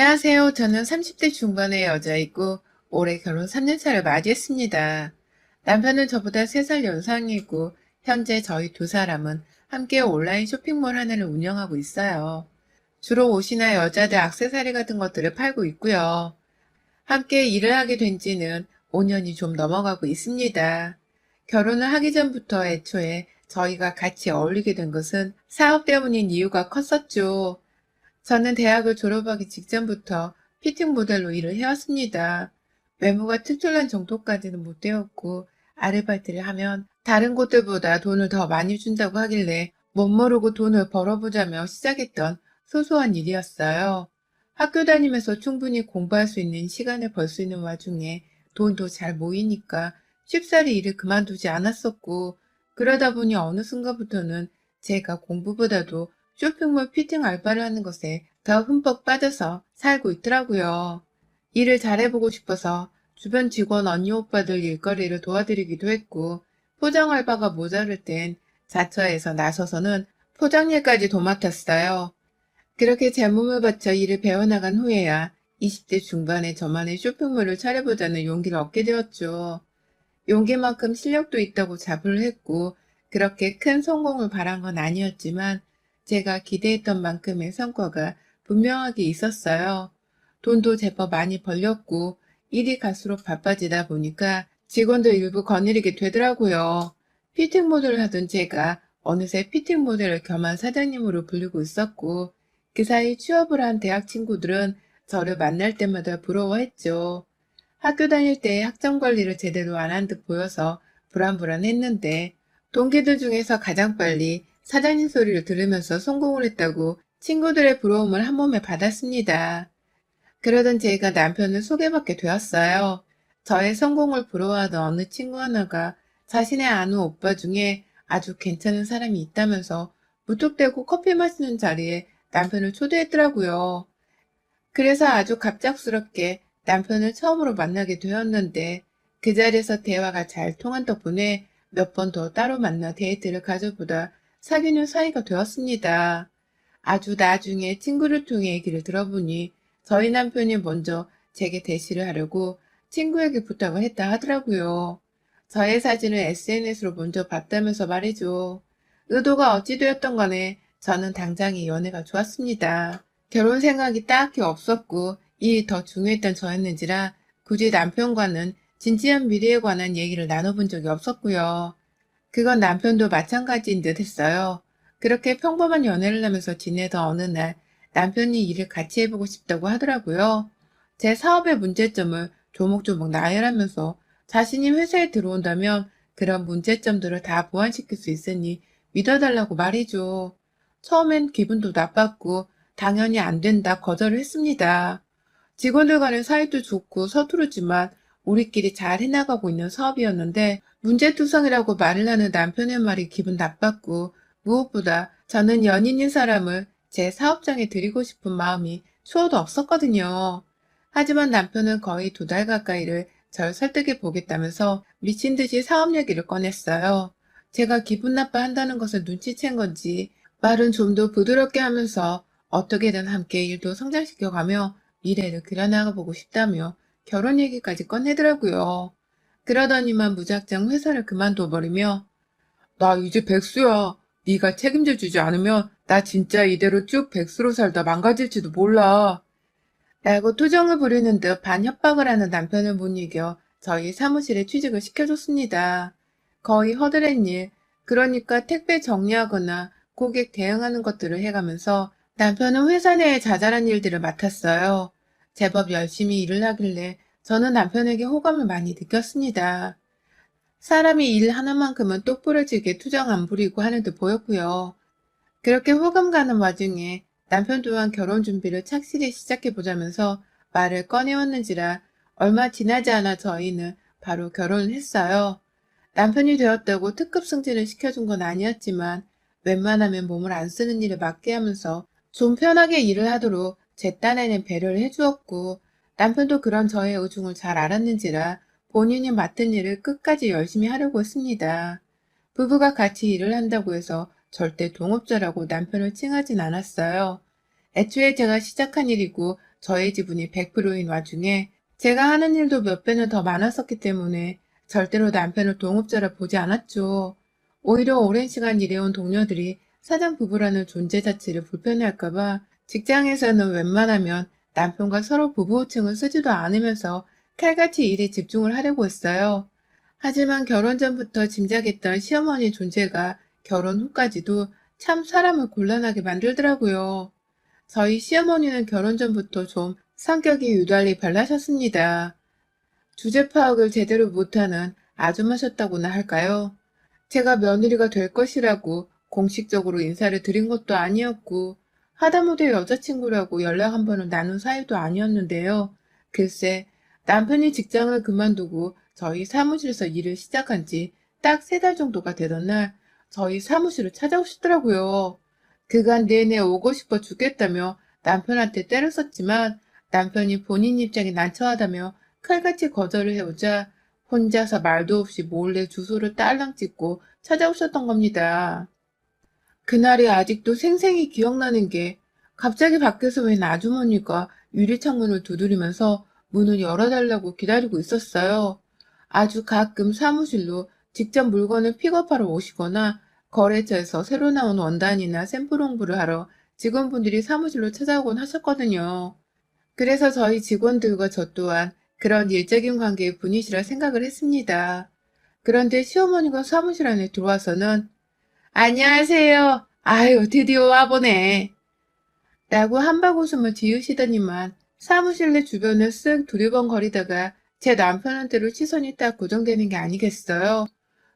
안녕하세요. 저는 30대 중반의 여자이고 올해 결혼 3년 차를 맞이했습니다. 남편은 저보다 3살 연상이고 현재 저희 두 사람은 함께 온라인 쇼핑몰 하나를 운영하고 있어요. 주로 옷이나 여자들 액세서리 같은 것들을 팔고 있고요. 함께 일을 하게 된 지는 5년이 좀 넘어가고 있습니다. 결혼을 하기 전부터 애초에 저희가 같이 어울리게 된 것은 사업 때문인 이유가 컸었죠. 저는 대학을 졸업하기 직전부터 피팅 모델로 일을 해왔습니다. 외모가 특출난 정도까지는 못 되었고, 아르바이트를 하면 다른 곳들보다 돈을 더 많이 준다고 하길래 못 모르고 돈을 벌어보자며 시작했던 소소한 일이었어요. 학교 다니면서 충분히 공부할 수 있는 시간을 벌 수 있는 와중에 돈도 잘 모이니까 쉽사리 일을 그만두지 않았었고, 그러다 보니 어느 순간부터는 제가 공부보다도 쇼핑몰 피팅 알바를 하는 것에 더 흠뻑 빠져서 살고 있더라고요. 일을 잘해보고 싶어서 주변 직원 언니 오빠들 일거리를 도와드리기도 했고, 포장 알바가 모자랄 땐 자처해서 나서서는 포장일까지 도맡았어요. 그렇게 제 몸을 바쳐 일을 배워나간 후에야 20대 중반에 저만의 쇼핑몰을 차려보자는 용기를 얻게 되었죠. 용기만큼 실력도 있다고 자부를 했고, 그렇게 큰 성공을 바란 건 아니었지만 제가 기대했던 만큼의 성과가 분명하게 있었어요. 돈도 제법 많이 벌렸고 일이 갈수록 바빠지다 보니까 직원도 일부 거느리게 되더라고요. 피팅 모델을 하던 제가 어느새 피팅 모델을 겸한 사장님으로 불리고 있었고, 그 사이 취업을 한 대학 친구들은 저를 만날 때마다 부러워했죠. 학교 다닐 때 학점 관리를 제대로 안 한 듯 보여서 불안불안했는데, 동기들 중에서 가장 빨리 사장님 소리를 들으면서 성공을 했다고 친구들의 부러움을 한 몸에 받았습니다. 그러던 제가 남편을 소개받게 되었어요. 저의 성공을 부러워하던 어느 친구 하나가 자신의 아는 오빠 중에 아주 괜찮은 사람이 있다면서 무턱대고 커피 마시는 자리에 남편을 초대했더라고요. 그래서 아주 갑작스럽게 남편을 처음으로 만나게 되었는데, 그 자리에서 대화가 잘 통한 덕분에 몇 번 더 따로 만나 데이트를 가져보다 사귀는 사이가 되었습니다. 아주 나중에 친구를 통해 얘기를 들어보니 저희 남편이 먼저 제게 대시를 하려고 친구에게 부탁을 했다 하더라고요. 저의 사진을 SNS로 먼저 봤다면서 말이죠. 의도가 어찌 되었던 간에 저는 당장에 연애가 좋았습니다. 결혼 생각이 딱히 없었고 일이 더 중요했던 저였는지라 굳이 남편과는 진지한 미래에 관한 얘기를 나눠본 적이 없었고요. 그건 남편도 마찬가지인 듯 했어요. 그렇게 평범한 연애를 하면서 지내던 어느 날 남편이 일을 같이 해보고 싶다고 하더라고요. 제 사업의 문제점을 조목조목 나열하면서 자신이 회사에 들어온다면 그런 문제점들을 다 보완시킬 수 있으니 믿어달라고 말이죠. 처음엔 기분도 나빴고 당연히 안 된다 거절을 했습니다. 직원들 간의 사이도 좋고 서투르지만 우리끼리 잘 해나가고 있는 사업이었는데 문제투성이라고 말을 하는 남편의 말이 기분 나빴고, 무엇보다 저는 연인인 사람을 제 사업장에 들이고 싶은 마음이 추워도 없었거든요. 하지만 남편은 거의 2달 가까이를 절 설득해 보겠다면서 미친 듯이 사업 얘기를 꺼냈어요. 제가 기분 나빠한다는 것을 눈치챈 건지 말은 좀 더 부드럽게 하면서 어떻게든 함께 일도 성장시켜가며 미래를 그려나가 보고 싶다며 결혼 얘기까지 꺼내더라고요. 그러더니만 무작정 회사를 그만둬버리며 나 이제 백수야. 네가 책임져 주지 않으면 나 진짜 이대로 쭉 백수로 살다 망가질지도 몰라. 라고 투정을 부리는 듯 반협박을 하는 남편을 못 이겨 저희 사무실에 취직을 시켜줬습니다. 거의 허드렛 일, 그러니까 택배 정리하거나 고객 대응하는 것들을 해가면서 남편은 회사 내의 자잘한 일들을 맡았어요. 제법 열심히 일을 하길래 저는 남편에게 호감을 많이 느꼈습니다. 사람이 일 하나만큼은 똑부러지게 투정 안 부리고 하는 듯 보였고요. 그렇게 호감 가는 와중에 남편 또한 결혼 준비를 착실히 시작해보자면서 말을 꺼내왔는지라 얼마 지나지 않아 저희는 바로 결혼을 했어요. 남편이 되었다고 특급 승진을 시켜준 건 아니었지만 웬만하면 몸을 안 쓰는 일을 맡게 하면서 좀 편하게 일을 하도록 제 딴에는 배려를 해주었고, 남편도 그런 저의 의중을 잘 알았는지라 본인이 맡은 일을 끝까지 열심히 하려고 했습니다. 부부가 같이 일을 한다고 해서 절대 동업자라고 남편을 칭하진 않았어요. 애초에 제가 시작한 일이고 저희 지분이 100%인 와중에 제가 하는 일도 몇 배는 더 많았었기 때문에 절대로 남편을 동업자라 보지 않았죠. 오히려 오랜 시간 일해온 동료들이 사장 부부라는 존재 자체를 불편해할까봐 직장에서는 웬만하면 남편과 서로 부부 호칭을 쓰지도 않으면서 칼같이 일에 집중을 하려고 했어요. 하지만 결혼 전부터 짐작했던 시어머니 존재가 결혼 후까지도 참 사람을 곤란하게 만들더라고요. 저희 시어머니는 결혼 전부터 좀 성격이 유달리 별나셨습니다. 주제 파악을 제대로 못하는 아줌마셨다고나 할까요? 제가 며느리가 될 것이라고 공식적으로 인사를 드린 것도 아니었고, 하다못해 여자친구라고 연락 한 번을 나눈 사이도 아니었는데요. 글쎄, 남편이 직장을 그만두고 저희 사무실에서 일을 시작한 지 딱 3달 정도가 되던 날, 저희 사무실을 찾아오시더라고요. 그간 내내 오고 싶어 죽겠다며 남편한테 때를 썼지만, 남편이 본인 입장이 난처하다며 칼같이 거절을 해오자 혼자서 말도 없이 몰래 주소를 딸랑 찍고 찾아오셨던 겁니다. 그날이 아직도 생생히 기억나는 게 갑자기 밖에서 웬 아주머니가 유리창문을 두드리면서 문을 열어달라고 기다리고 있었어요. 아주 가끔 사무실로 직접 물건을 픽업하러 오시거나 거래처에서 새로 나온 원단이나 샘플 홍보를 하러 직원분들이 사무실로 찾아오곤 하셨거든요. 그래서 저희 직원들과 저 또한 그런 일적인 관계의 분이시라 생각을 했습니다. 그런데 시어머니가 사무실 안에 들어와서는 안녕하세요. 아유, 드디어 와보네. 라고 한바구음을 지으시더니만 사무실 내 주변을 쓱 두리번거리다가 제 남편한테로 시선이 딱 고정되는 게 아니겠어요.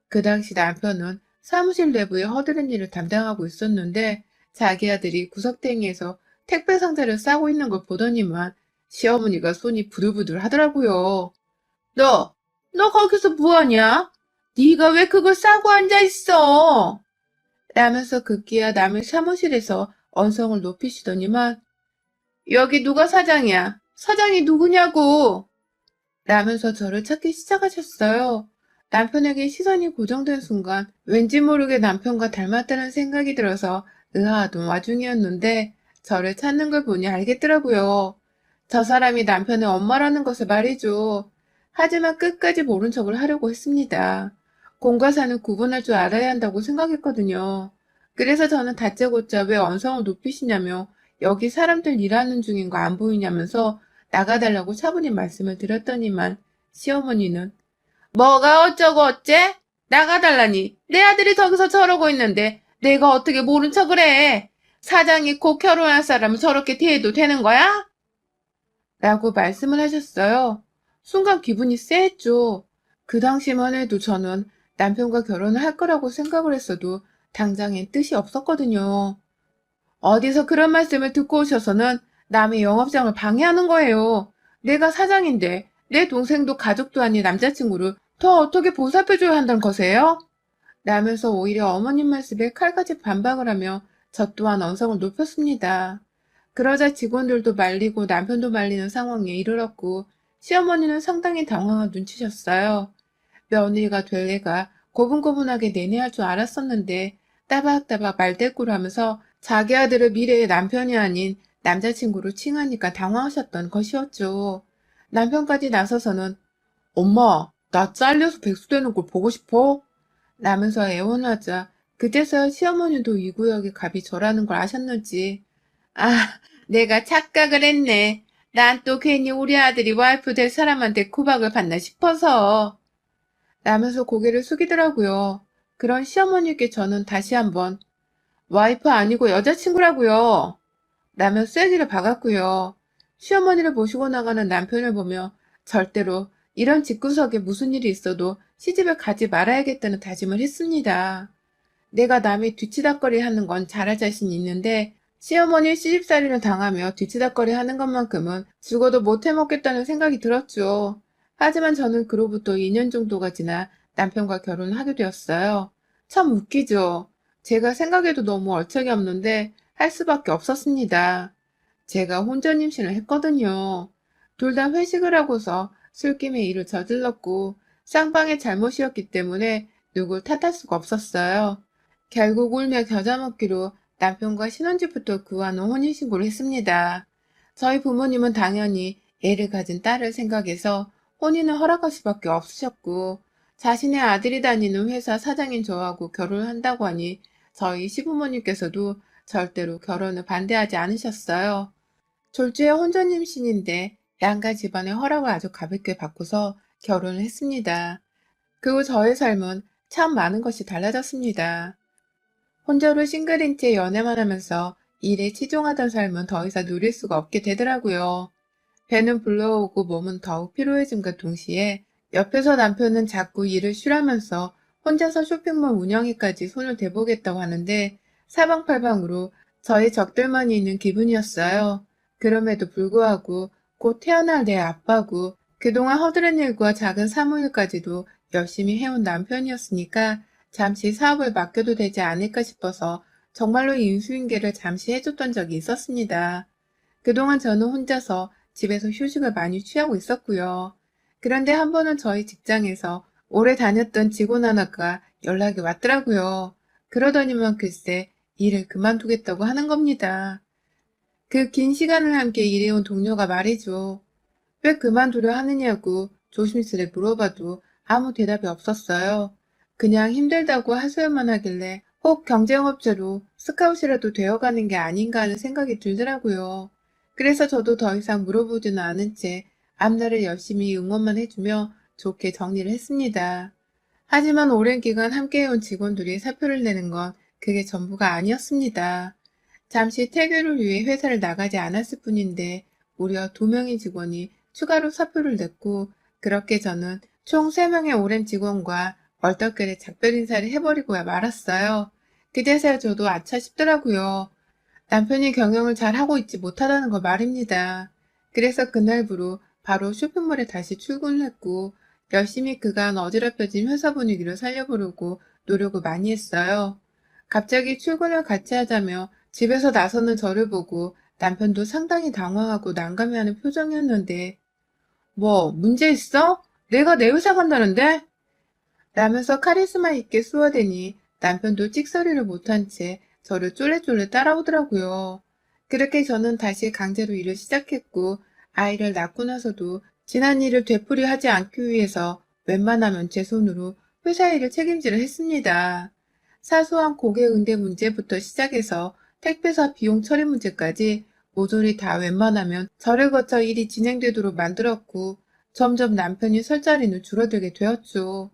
그 당시 남편은 사무실 내부의 허드렛 일을 담당하고 있었는데 자기 아들이 구석탱이에서 택배 상자를 싸고 있는 걸 보더니만 시어머니가 손이 부들부들 하더라고요. 너, 너 거기서 뭐하냐? 네가 왜 그걸 싸고 앉아있어? 라면서 급기야 남의 사무실에서 언성을 높이시더니만 여기 누가 사장이야? 사장이 누구냐고? 라면서 저를 찾기 시작하셨어요. 남편에게 시선이 고정된 순간 왠지 모르게 남편과 닮았다는 생각이 들어서 의아하던 와중이었는데 저를 찾는 걸 보니 알겠더라고요. 저 사람이 남편의 엄마라는 것을 말이죠. 하지만 끝까지 모른 척을 하려고 했습니다. 공과 사는 구분할 줄 알아야 한다고 생각했거든요. 그래서 저는 다짜고짜 왜 언성을 높이시냐며 여기 사람들 일하는 중인 거 안 보이냐면서 나가달라고 차분히 말씀을 드렸더니만 시어머니는 뭐가 어쩌고 어째? 나가달라니. 내 아들이 저기서 저러고 있는데 내가 어떻게 모른 척을 해. 사장이 곧 결혼할 사람을 저렇게 대해도 되는 거야? 라고 말씀을 하셨어요. 순간 기분이 쎄했죠. 그 당시만 해도 저는 남편과 결혼을 할 거라고 생각을 했어도 당장엔 뜻이 없었거든요. 어디서 그런 말씀을 듣고 오셔서는 남의 영업장을 방해하는 거예요. 내가 사장인데 내 동생도 가족도 아닌 남자친구를 더 어떻게 보살펴줘야 한다는 거세요? 라면서 오히려 어머님 말씀에 칼같이 반박을 하며 저 또한 언성을 높였습니다. 그러자 직원들도 말리고 남편도 말리는 상황에 이르렀고 시어머니는 상당히 당황한 눈치셨어요. 며느리가 될 애가 고분고분하게 내내할 줄 알았었는데 따박따박 말대꾸를 하면서 자기 아들을 미래의 남편이 아닌 남자친구로 칭하니까 당황하셨던 것이었죠. 남편까지 나서서는 엄마, 나 잘려서 백수되는 걸 보고 싶어? 라면서 애원하자 그제서야 시어머니도 이 구역의 갑이 저라는 걸 아셨는지 아, 내가 착각을 했네. 난 또 괜히 우리 아들이 와이프 될 사람한테 구박을 받나 싶어서 라면서 고개를 숙이더라고요. 그런 시어머니께 저는 다시 한번 와이프 아니고 여자친구라고요. 라며 쐐기를 박았고요. 시어머니를 모시고 나가는 남편을 보며 절대로 이런 집구석에 무슨 일이 있어도 시집을 가지 말아야겠다는 다짐을 했습니다. 내가 남의 뒤치다꺼리 하는 건 잘할 자신이 있는데 시어머니 시집살이를 당하며 뒤치다꺼리 하는 것만큼은 죽어도 못 해먹겠다는 생각이 들었죠. 하지만 저는 그로부터 2년 정도가 지나 남편과 결혼을 하게 되었어요. 참 웃기죠. 제가 생각해도 너무 얼척이 없는데 할 수밖에 없었습니다. 제가 혼전 임신을 했거든요. 둘 다 회식을 하고서 술김에 일을 저질렀고 쌍방의 잘못이었기 때문에 누굴 탓할 수가 없었어요. 결국 울며 겨자 먹기로 남편과 신혼집부터 구하는 혼인신고를 했습니다. 저희 부모님은 당연히 애를 가진 딸을 생각해서 혼인을 허락할 수밖에 없으셨고, 자신의 아들이 다니는 회사 사장인 저하고 결혼을 한다고 하니 저희 시부모님께서도 절대로 결혼을 반대하지 않으셨어요. 졸지에 혼전 임신인데 양가 집안의 허락을 아주 가볍게 받고서 결혼을 했습니다. 그 후 저의 삶은 참 많은 것이 달라졌습니다. 혼자로 싱글인 채 연애만 하면서 일에 치중하던 삶은 더 이상 누릴 수가 없게 되더라고요. 배는 불러오고 몸은 더욱 피로해짐과 동시에 옆에서 남편은 자꾸 일을 쉬라면서 혼자서 쇼핑몰 운영에까지 손을 대보겠다고 하는데 사방팔방으로 저의 적들만이 있는 기분이었어요. 그럼에도 불구하고 곧 태어날 내 아빠고 그동안 허드렛 일과 작은 사무일까지도 열심히 해온 남편이었으니까 잠시 사업을 맡겨도 되지 않을까 싶어서 정말로 인수인계를 잠시 해줬던 적이 있었습니다. 그동안 저는 혼자서 집에서 휴식을 많이 취하고 있었고요. 그런데 한 번은 저희 직장에서 오래 다녔던 직원 하나가 연락이 왔더라고요. 그러더니만 글쎄 일을 그만두겠다고 하는 겁니다. 그 긴 시간을 함께 일해온 동료가 말이죠. 왜 그만두려 하느냐고 조심스레 물어봐도 아무 대답이 없었어요. 그냥 힘들다고 하소연만 하길래 꼭 경쟁업체로 스카웃이라도 되어가는 게 아닌가 하는 생각이 들더라고요. 그래서 저도 더 이상 물어보지는 않은 채 앞날을 열심히 응원만 해주며 좋게 정리를 했습니다. 하지만 오랜 기간 함께해온 직원들이 사표를 내는 건 그게 전부가 아니었습니다. 잠시 태교를 위해 회사를 나가지 않았을 뿐인데 무려 2명의 직원이 추가로 사표를 냈고 그렇게 저는 총 3명의 오랜 직원과 얼떨결에 작별 인사를 해버리고 말았어요. 그제서야 저도 아차 싶더라고요. 남편이 경영을 잘 하고 있지 못하다는 거 말입니다. 그래서 그날부로 바로 쇼핑몰에 다시 출근을 했고 열심히 그간 어지럽혀진 회사 분위기를 살려보려고 노력을 많이 했어요. 갑자기 출근을 같이 하자며 집에서 나서는 저를 보고 남편도 상당히 당황하고 난감해하는 표정이었는데 뭐 문제 있어? 내가 내 회사 간다는데? 라면서 카리스마 있게 쏘아대니 남편도 찍소리를 못한 채 저를 쫄래쫄래 따라오더라고요. 그렇게 저는 다시 강제로 일을 시작했고 아이를 낳고 나서도 지난 일을 되풀이하지 않기 위해서 웬만하면 제 손으로 회사 일을 책임지려 했습니다. 사소한 고객 응대 문제부터 시작해서 택배사 비용 처리 문제까지 모조리 다 웬만하면 저를 거쳐 일이 진행되도록 만들었고 점점 남편이 설 자리는 줄어들게 되었죠.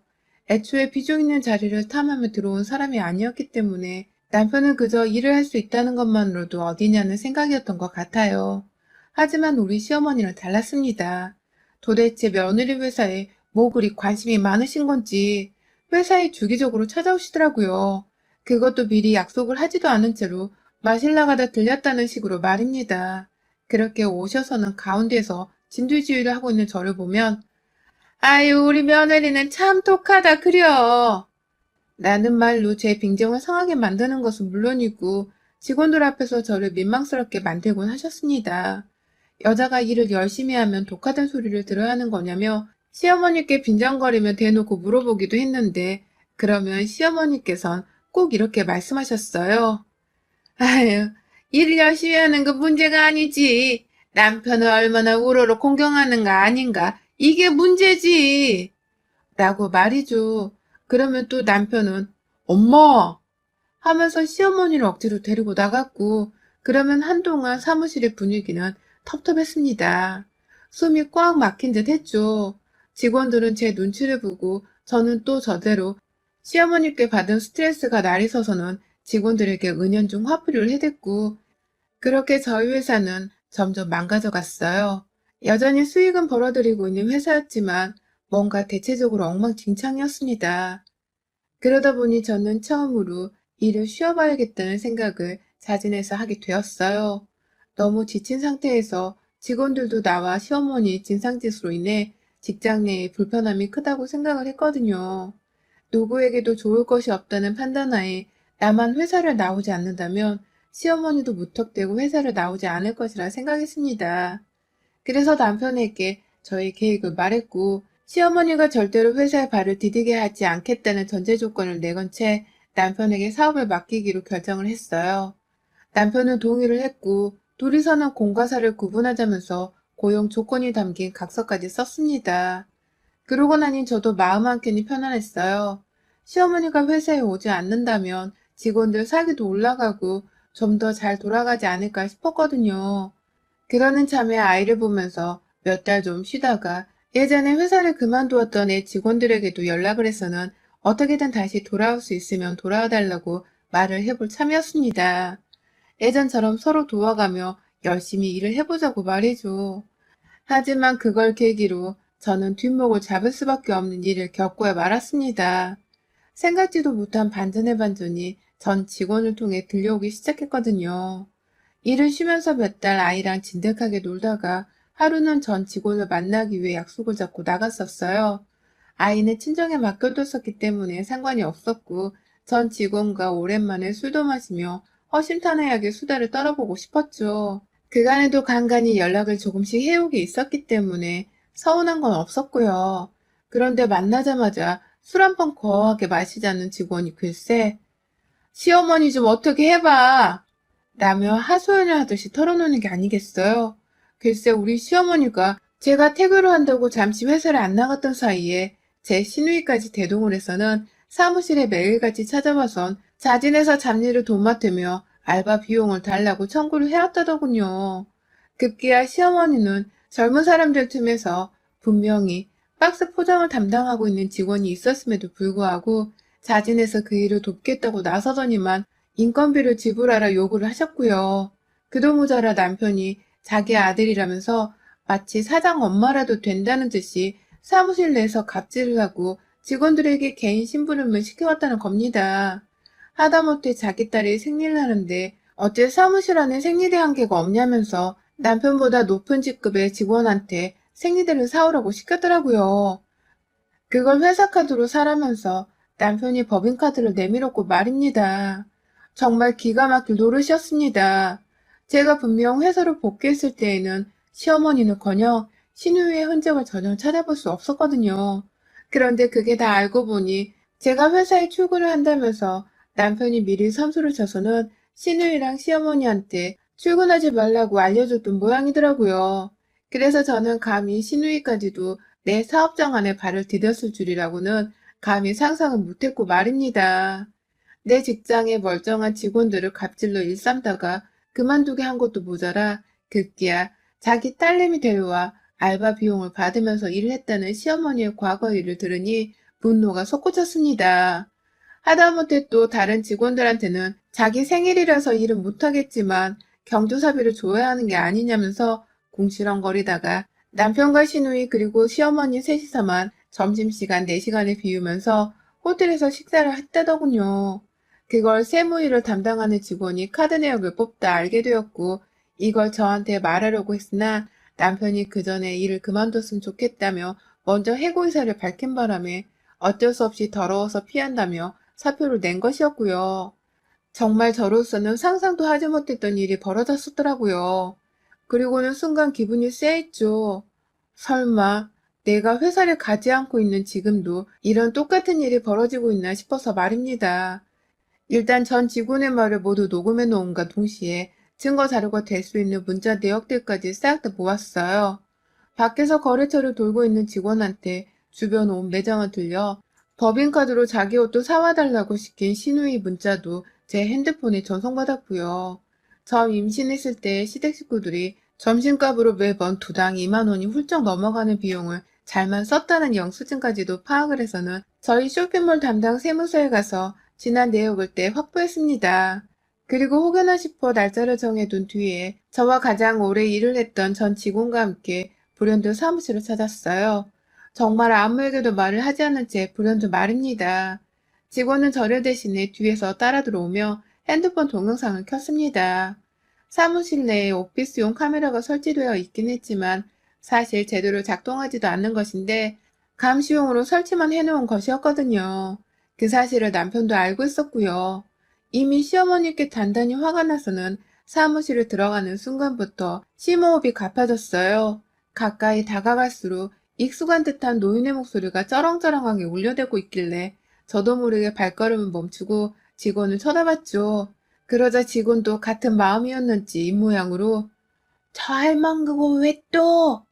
애초에 비중 있는 자리를 탐하며 들어온 사람이 아니었기 때문에 남편은 그저 일을 할 수 있다는 것만으로도 어디냐는 생각이었던 것 같아요. 하지만 우리 시어머니는 달랐습니다. 도대체 며느리 회사에 뭐 그리 관심이 많으신 건지 회사에 주기적으로 찾아오시더라고요. 그것도 미리 약속을 하지도 않은 채로 마실 나가다 들렸다는 식으로 말입니다. 그렇게 오셔서는 가운데서 진두지휘를 하고 있는 저를 보면 아유 우리 며느리는 참 독하다 그려 라는 말로 제 빈정을 상하게 만드는 것은 물론이고 직원들 앞에서 저를 민망스럽게 만들곤 하셨습니다. 여자가 일을 열심히 하면 독하다는 소리를 들어야 하는 거냐며 시어머니께 빈정거리며 대놓고 물어보기도 했는데 그러면 시어머니께선 꼭 이렇게 말씀하셨어요. 아유, 일 열심히 하는 건 문제가 아니지. 남편을 얼마나 우러러 공경하는가 아닌가. 이게 문제지. 라고 말이죠. 그러면 또 남편은 엄마! 하면서 시어머니를 억지로 데리고 나갔고 그러면 한동안 사무실의 분위기는 텁텁했습니다. 숨이 꽉 막힌 듯 했죠. 직원들은 제 눈치를 보고 저는 또 저대로 시어머니께 받은 스트레스가 날이 서서는 직원들에게 은연중 화풀이를 해댔고 그렇게 저희 회사는 점점 망가져 갔어요. 여전히 수익은 벌어들이고 있는 회사였지만 뭔가 대체적으로 엉망진창이었습니다. 그러다 보니 저는 처음으로 일을 쉬어봐야겠다는 생각을 자진해서 하게 되었어요. 너무 지친 상태에서 직원들도 나와 시어머니 진상짓으로 인해 직장 내에 불편함이 크다고 생각을 했거든요. 누구에게도 좋을 것이 없다는 판단하에 나만 회사를 나오지 않는다면 시어머니도 무턱대고 회사를 나오지 않을 것이라 생각했습니다. 그래서 남편에게 저의 계획을 말했고 시어머니가 절대로 회사에 발을 디디게 하지 않겠다는 전제 조건을 내건 채 남편에게 사업을 맡기기로 결정을 했어요. 남편은 동의를 했고 둘이서는 공과 사를 구분하자면서 고용 조건이 담긴 각서까지 썼습니다. 그러고 나니 저도 마음 한켠이 편안했어요. 시어머니가 회사에 오지 않는다면 직원들 사기도 올라가고 좀 더 잘 돌아가지 않을까 싶었거든요. 그러는 참에 아이를 보면서 몇 달 좀 쉬다가 예전에 회사를 그만두었던 애 직원들에게도 연락을 해서는 어떻게든 다시 돌아올 수 있으면 돌아와 달라고 말을 해볼 참이었습니다. 예전처럼 서로 도와가며 열심히 일을 해보자고 말이죠. 하지만 그걸 계기로 저는 뒷목을 잡을 수밖에 없는 일을 겪고야 말았습니다. 생각지도 못한 반전의 반전이 전 직원을 통해 들려오기 시작했거든요. 일을 쉬면서 몇 달 아이랑 진득하게 놀다가 하루는 전 직원을 만나기 위해 약속을 잡고 나갔었어요. 아이는 친정에 맡겨뒀었기 때문에 상관이 없었고 전 직원과 오랜만에 술도 마시며 허심탄회하게 수다를 떨어보고 싶었죠. 그간에도 간간히 연락을 조금씩 해오게 있었기 때문에 서운한 건 없었고요. 그런데 만나자마자 술 한 번 거하게 마시자는 직원이 글쎄 시어머니 좀 어떻게 해봐 라며 하소연을 하듯이 털어놓는 게 아니겠어요. 글쎄 우리 시어머니가 제가 태교를 한다고 잠시 회사를 안 나갔던 사이에 제 시누이까지 대동을 해서는 사무실에 매일같이 찾아와선 자진해서 잡일을 도맡으며 알바 비용을 달라고 청구를 해왔다더군요. 급기야 시어머니는 젊은 사람들 틈에서 분명히 박스 포장을 담당하고 있는 직원이 있었음에도 불구하고 자진해서 그 일을 돕겠다고 나서더니만 인건비를 지불하라 요구를 하셨고요. 그도 모자라 남편이 자기 아들이라면서 마치 사장 엄마라도 된다는 듯이 사무실 내에서 갑질을 하고 직원들에게 개인 심부름을 시켜왔다는 겁니다. 하다못해 자기 딸이 생리를 하는데 어째 사무실 안에 생리대 한 개가 없냐면서 남편보다 높은 직급의 직원한테 생리대를 사오라고 시켰더라고요. 그걸 회사 카드로 사라면서 남편이 법인카드를 내밀었고 말입니다. 정말 기가 막힐 노릇이었습니다. 제가 분명 회사로 복귀했을 때에는 시어머니는커녕 신우이의 흔적을 전혀 찾아볼 수 없었거든요. 그런데 그게 다 알고 보니 제가 회사에 출근을 한다면서 남편이 미리 선수를 쳐서는 신우이랑 시어머니한테 출근하지 말라고 알려줬던 모양이더라고요. 그래서 저는 감히 신우이까지도 내 사업장 안에 발을 디뎠을 줄이라고는 감히 상상은 못했고 말입니다. 내 직장의 멀쩡한 직원들을 갑질로 일삼다가 그만두게 한 것도 모자라 급기야 자기 딸내미 데려와 알바 비용을 받으면서 일을 했다는 시어머니의 과거 일을 들으니 분노가 솟구쳤습니다. 하다못해 또 다른 직원들한테는 자기 생일이라서 일을 못하겠지만 경조사비를 줘야 하는 게 아니냐면서 궁시렁거리다가 남편과 시누이 그리고 시어머니 셋이서만 점심시간 4시간을 비우면서 호텔에서 식사를 했다더군요. 그걸 세무일을 담당하는 직원이 카드 내역을 뽑다 알게 되었고 이걸 저한테 말하려고 했으나 남편이 그 전에 일을 그만뒀으면 좋겠다며 먼저 해고 의사를 밝힌 바람에 어쩔 수 없이 더러워서 피한다며 사표를 낸 것이었고요. 정말 저로서는 상상도 하지 못했던 일이 벌어졌었더라고요. 그리고는 순간 기분이 쎄했죠. 설마 내가 회사를 가지 않고 있는 지금도 이런 똑같은 일이 벌어지고 있나 싶어서 말입니다. 일단 전 직원의 말을 모두 녹음해 놓음과 동시에 증거 자료가 될 수 있는 문자 내역들까지 싹 다 모았어요. 밖에서 거래처를 돌고 있는 직원한테 주변 온 매장을 들려 법인카드로 자기 옷도 사와달라고 시킨 시누이 문자도 제 핸드폰에 전송받았고요. 저 임신했을 때 시댁 식구들이 점심값으로 매번 두당 2만 원이 훌쩍 넘어가는 비용을 잘만 썼다는 영수증까지도 파악을 해서는 저희 쇼핑몰 담당 세무서에 가서 지난 내역을 때 확보했습니다. 그리고 혹여나 싶어 날짜를 정해둔 뒤에 저와 가장 오래 일을 했던 전 직원과 함께 불현듯 사무실을 찾았어요. 정말 아무에게도 말을 하지 않은 채 불현듯 말입니다. 직원은 저를 대신해 뒤에서 따라 들어오며 핸드폰 동영상을 켰습니다. 사무실 내에 오피스용 카메라가 설치되어 있긴 했지만 사실 제대로 작동하지도 않는 것인데 감시용으로 설치만 해놓은 것이었거든요. 그 사실을 남편도 알고 있었고요. 이미 시어머니께 단단히 화가 나서는 사무실을 들어가는 순간부터 심호흡이 가파졌어요. 가까이 다가갈수록 익숙한 듯한 노인의 목소리가 쩌렁쩌렁하게 울려대고 있길래 저도 모르게 발걸음을 멈추고 직원을 쳐다봤죠. 그러자 직원도 같은 마음이었는지 입모양으로 저 할망 그거 왜 또?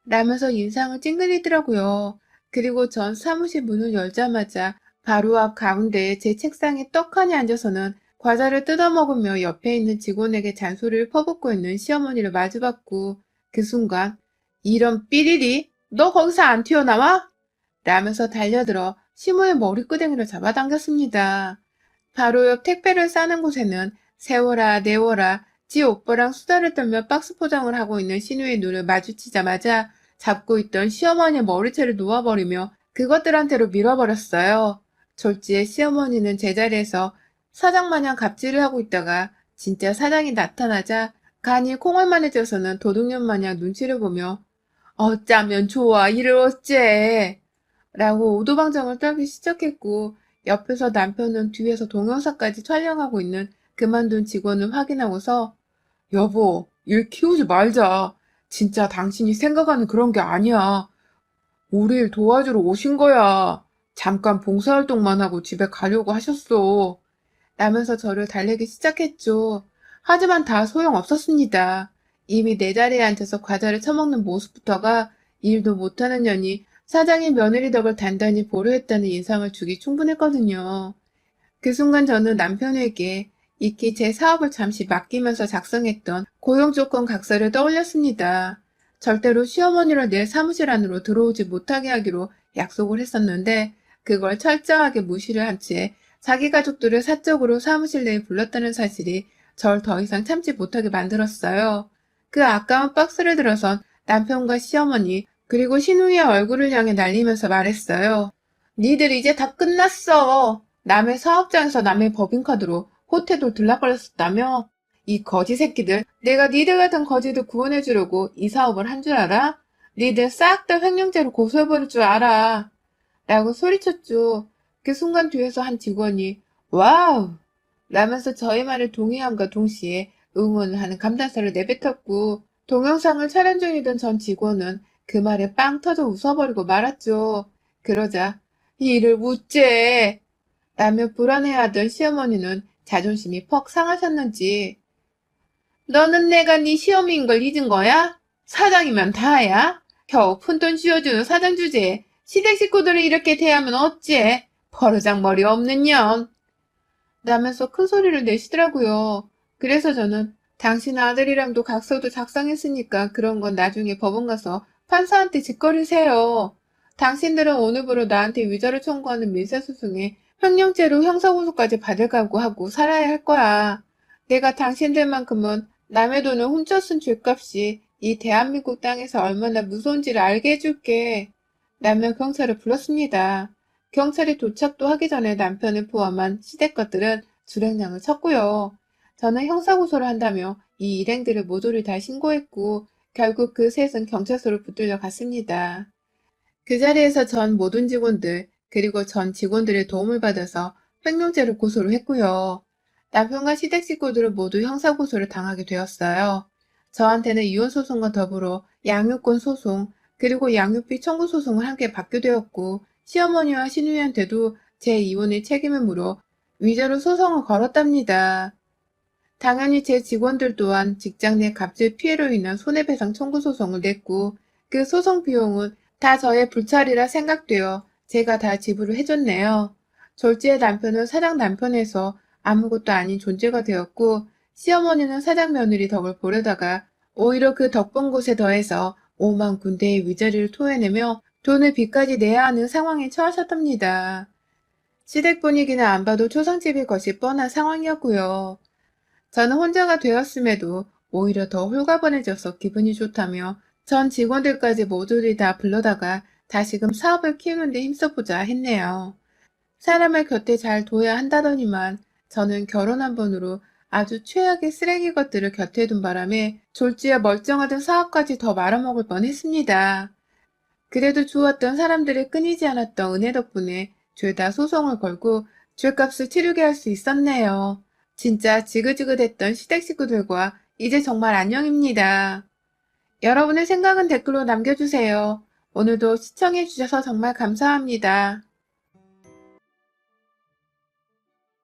라면서 인상을 찡그리더라고요. 그리고 전 사무실 문을 열자마자 바로 앞 가운데에 제 책상에 떡하니 앉아서는 과자를 뜯어먹으며 옆에 있는 직원에게 잔소리를 퍼붓고 있는 시어머니를 마주봤고 그 순간 이런 삐리리 너 거기서 안 튀어나와? 라면서 달려들어 시모의 머리끄댕이를 잡아당겼습니다. 바로 옆 택배를 싸는 곳에는 세워라 내워라 지 오빠랑 수다를 떨며 박스 포장을 하고 있는 신우의 눈을 마주치자마자 잡고 있던 시어머니의 머리채를 놓아버리며 그것들한테로 밀어버렸어요. 졸지에 시어머니는 제자리에서 사장마냥 갑질을 하고 있다가 진짜 사장이 나타나자 간이 콩알만해져서는 도둑년마냥 눈치를 보며 어쩌면 좋아 이를 어째 라고 오도방정을 떨기 시작했고 옆에서 남편은 뒤에서 동영상까지 촬영하고 있는 그만둔 직원을 확인하고서 여보, 일 키우지 말자. 진짜 당신이 생각하는 그런 게 아니야. 우리 일 도와주러 오신 거야. 잠깐 봉사활동만 하고 집에 가려고 하셨어. 라면서 저를 달래기 시작했죠. 하지만 다 소용없었습니다. 이미 내 자리에 앉아서 과자를 처먹는 모습부터가 일도 못하는 년이 사장의 며느리 덕을 단단히 보류했다는 인상을 주기 충분했거든요. 그 순간 저는 남편에게 익히 제 사업을 잠시 맡기면서 작성했던 고용조건 각서를 떠올렸습니다. 절대로 시어머니를 내 사무실 안으로 들어오지 못하게 하기로 약속을 했었는데 그걸 철저하게 무시를 한 채 자기 가족들을 사적으로 사무실 내에 불렀다는 사실이 절 더 이상 참지 못하게 만들었어요. 그 아까운 박스를 들어선 남편과 시어머니 그리고 신우이의 얼굴을 향해 날리면서 말했어요. 니들 이제 다 끝났어. 남의 사업장에서 남의 법인카드로 호텔도 들락거렸었다며? 이 거지 새끼들, 내가 니들 같은 거지들 구원해주려고 이 사업을 한 줄 알아? 니들 싹 다 횡령죄로 고소해버릴 줄 알아. 라고 소리쳤죠. 그 순간 뒤에서 한 직원이 와우! 라면서 저의 말을 동의함과 동시에 응원을 하는 감탄사를 내뱉었고 동영상을 촬영 중이던 전 직원은 그 말에 빵 터져 웃어버리고 말았죠. 그러자 이를 무죄 라며 불안해하던 시어머니는 자존심이 퍽 상하셨는지 너는 내가 네 시어미인 걸 잊은 거야? 사장이면 다야? 겨우 푼돈 쥐어주는 사장 주제에 시댁 식구들을 이렇게 대하면 어찌해? 버르장머리 없는 년. 라면서 큰 소리를 내시더라고요. 그래서 저는 당신 아들이랑도 각서도 작성했으니까 그런 건 나중에 법원 가서 판사한테 짓거리세요. 당신들은 오늘부로 나한테 위자료 청구하는 민사소송에 횡령죄로 형사고소까지 받을 각오하고 살아야 할 거야. 내가 당신들만큼은 남의 돈을 훔쳐 쓴 죗값이 이 대한민국 땅에서 얼마나 무서운지를 알게 해줄게. 라며 경찰을 불렀습니다. 경찰이 도착도 하기 전에 남편을 포함한 시댁 것들은 줄행랑을 쳤고요. 저는 형사고소를 한다며 이 일행들을 모조리 다 신고했고 결국 그 셋은 경찰서로 붙들려 갔습니다. 그 자리에서 전 모든 직원들 그리고 전 직원들의 도움을 받아서 횡령죄를 고소를 했고요. 남편과 시댁 식구들은 모두 형사고소를 당하게 되었어요. 저한테는 이혼소송과 더불어 양육권 소송 그리고 양육비 청구 소송을 함께 받게 되었고 시어머니와 시누이한테도 제 이혼의 책임을 물어 위자료 소송을 걸었답니다. 당연히 제 직원들 또한 직장 내 갑질 피해로 인한 손해배상 청구 소송을 냈고 그 소송 비용은 다 저의 불찰이라 생각되어 제가 다 지불을 해줬네요. 졸지의 남편은 사장 남편에서 아무것도 아닌 존재가 되었고 시어머니는 사장 며느리 덕을 보려다가 오히려 그 덕본 곳에 더해서 5만 군데의 위자료를 토해내며 돈을 빚까지 내야 하는 상황에 처하셨답니다. 시댁 분위기는 안 봐도 초상집일 것이 뻔한 상황이었고요. 저는 혼자가 되었음에도 오히려 더 홀가분해져서 기분이 좋다며 전 직원들까지 모조리 다 불러다가 다시금 사업을 키우는 데 힘써보자 했네요. 사람을 곁에 잘 둬야 한다더니만 저는 결혼 한 번으로 아주 최악의 쓰레기 것들을 곁에 둔 바람에 졸지에 멀쩡하던 사업까지 더 말아먹을 뻔했습니다. 그래도 좋았던 사람들이 끊이지 않았던 은혜 덕분에 죄다 소송을 걸고 죄값을 치르게 할 수 있었네요. 진짜 지긋지긋했던 시댁 식구들과 이제 정말 안녕입니다. 여러분의 생각은 댓글로 남겨주세요. 오늘도 시청해주셔서 정말 감사합니다.